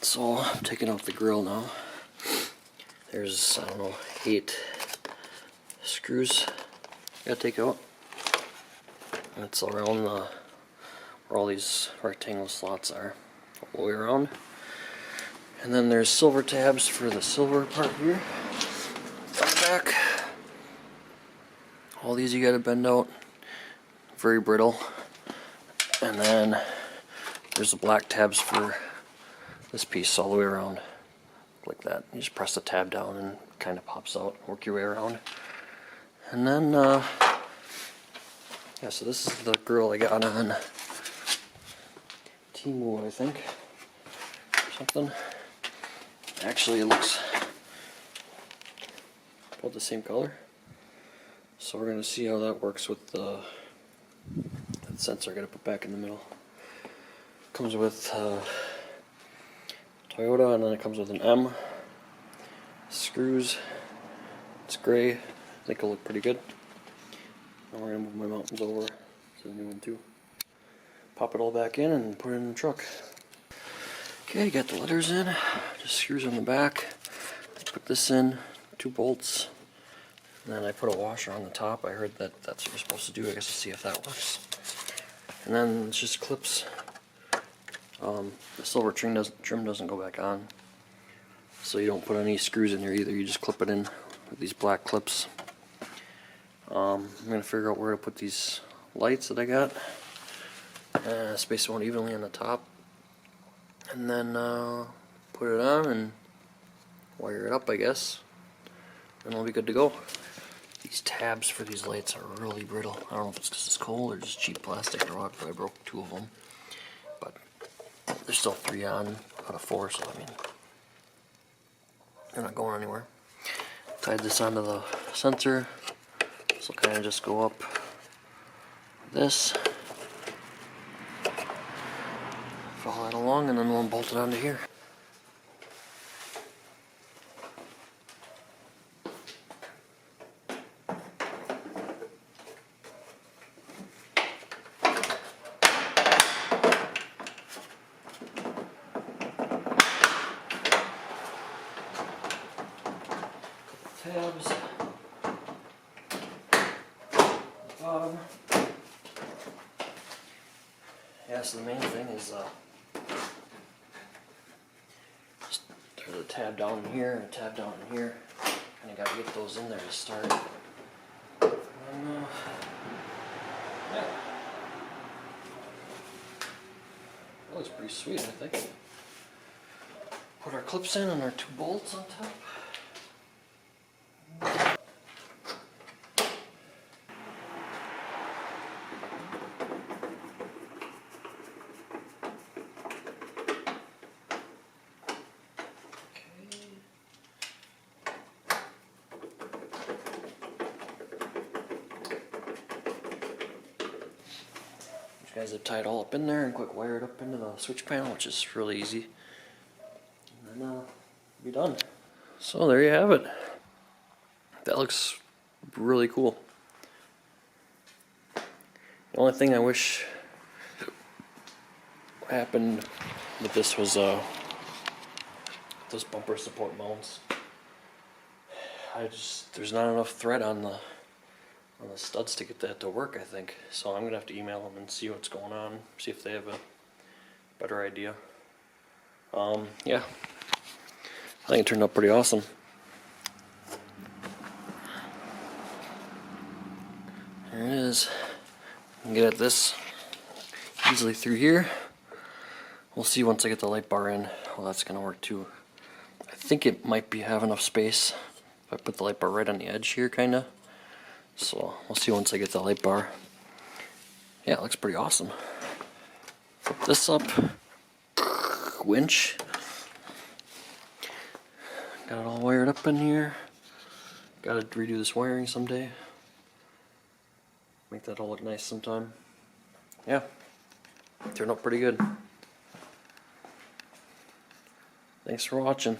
So I'm taking out the grill now. There's, I don't know, 8 screws I gotta take out. And it's around where all these rectangle slots are, all the way around. And then there's silver tabs for the silver part here. Back. All these you gotta bend out. Very brittle. And then there's the black tabs for this piece all the way around. Like that. You just press the tab down and it kind of pops out. Work your way around. And then, yeah, so this is the grill I got on Temu, I think. Or something. Actually, it looks about the same color. So we're going to see how that works with the sensor I got to put back in the middle. Comes with Toyota, and then it comes with an M. Screws. It's gray. I think it'll look pretty good. Now we're going to move my mountains over to the new one too. Pop it all back in and put it in the truck. Okay, got the letters in. Just screws on the back. Put this in, 2 bolts. And then I put a washer on the top. I heard that that's what you're supposed to do. I guess we'll see if that works. And then it's just clips. The silver trim doesn't go back on. So you don't put any screws in there either. You just clip it in with these black clips. I'm going to figure out where to put these lights that I got. Space them out evenly on the top. And then put it on and wire it up, I guess. And it'll be good to go. These tabs for these lights are really brittle. I don't know if it's because it's cold or just cheap plastic or what, but I broke 2 of them. But there's still 3 on out of 4, so I mean, they're not going anywhere. Tied this onto the sensor. This will kind of just go up like this. Follow that along, and then we'll bolt it onto here. Tabs. Bottom. Yeah, so the main thing is there's a tab down in here and a tab down in here. Kind of got to get those in there to start. And, yeah. That looks pretty sweet, I think. Put our clips in and our 2 bolts on top. You guys have tied all up in there and quick wire it up into the switch panel, which is really easy. And then be done. So there you have it. That looks really cool. The only thing I wish happened with this was those bumper support mounts. There's not enough thread on the studs to get that to work, I think. So I'm gonna have to email them and see what's going on, see if they have a better idea. Yeah, I think it turned out pretty awesome. There it is. I can get at this easily through here. We'll see once I get the light bar in how that's gonna work too. I think it might have enough space if I put the light bar right on the edge here, kinda. So we'll see once I get the light bar. Yeah, it looks pretty awesome. Flip this up. Winch. Got it all wired up in here. Gotta redo this wiring someday. Make that all look nice sometime. Yeah, turned out pretty good. Thanks for watching.